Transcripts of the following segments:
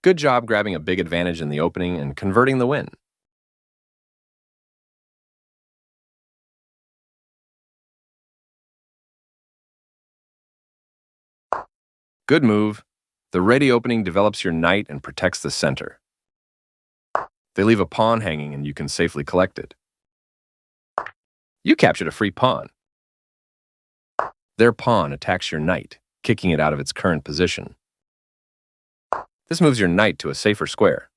Good job grabbing a big advantage in the opening and converting the win. Good move. The ready opening develops your knight and protects the center. They leave a pawn hanging and you can safely collect it. You captured a free pawn. Their pawn attacks your knight, kicking it out of its current position. This moves your knight to a safer square.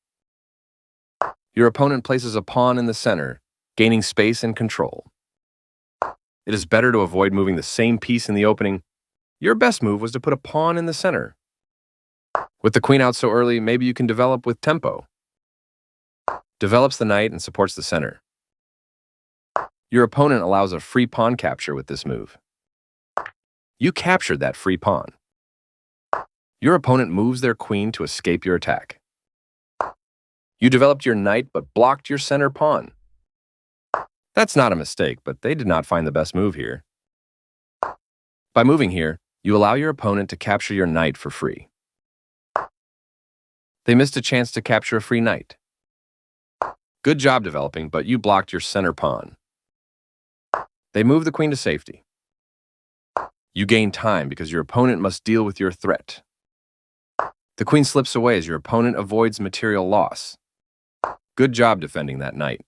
Your opponent places a pawn in the center, gaining space and control. It is better to avoid moving the same piece in the opening. Your best move was to put a pawn in the center. With the queen out so early, maybe you can develop with tempo. Develops the knight and supports the center. Your opponent allows a free pawn capture with this move. You captured that free pawn. Your opponent moves their queen to escape your attack. You developed your knight but blocked your center pawn. That's not a mistake, but they did not find the best move here. By moving here, you allow your opponent to capture your knight for free. They missed a chance to capture a free knight. Good job developing, but you blocked your center pawn. They move the queen to safety. You gain time because your opponent must deal with your threat. The queen slips away as your opponent avoids material loss. Good job defending that knight.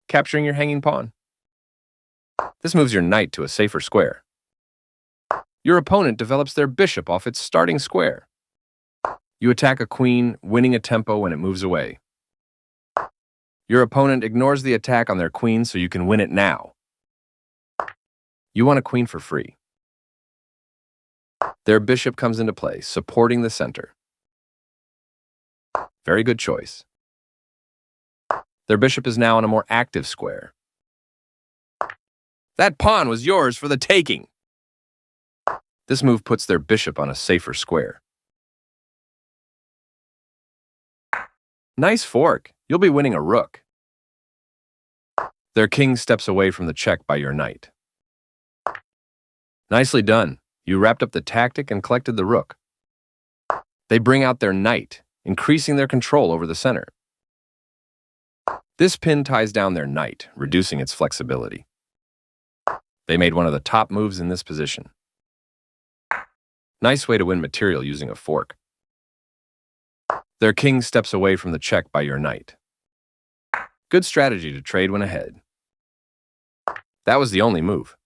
Capturing your hanging pawn. This moves your knight to a safer square. Your opponent develops their bishop off its starting square. You attack a queen, winning a tempo when it moves away. Your opponent ignores the attack on their queen so you can win it now. You want a queen for free. Their bishop comes into play, supporting the center. Very good choice. Their bishop is now in a more active square. That pawn was yours for the taking. This move puts their bishop on a safer square. Nice fork. You'll be winning a rook. Their king steps away from the check by your knight. Nicely done. You wrapped up the tactic and collected the rook. They bring out their knight, increasing their control over the center. This pin ties down their knight, reducing its flexibility. They made one of the top moves in this position. Nice way to win material using a fork. Their king steps away from the check by your knight. Good strategy to trade when ahead. That was the only move.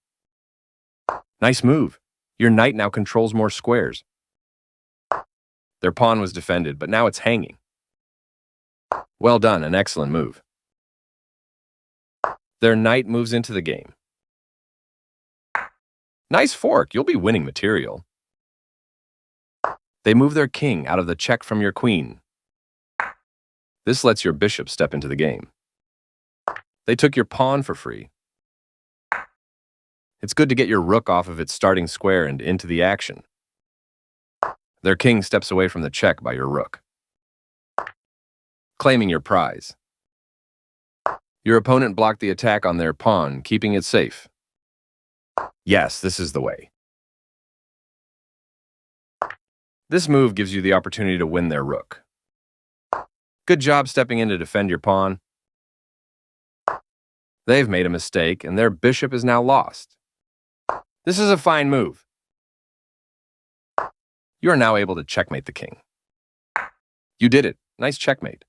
Nice move. Your knight now controls more squares. Their pawn was defended, but now it's hanging. Well done, an excellent move. Their knight moves into the game. Nice fork, you'll be winning material. They move their king out of the check from your queen. This lets your bishop step into the game. They took your pawn for free. It's good to get your rook off of its starting square and into the action. Their king steps away from the check by your rook, claiming your prize. Your opponent blocked the attack on their pawn, keeping it safe. Yes, this is the way. This move gives you the opportunity to win their rook. Good job stepping in to defend your pawn. They've made a mistake, and their bishop is now lost. This is a fine move. You are now able to checkmate the king. You did it. Nice checkmate.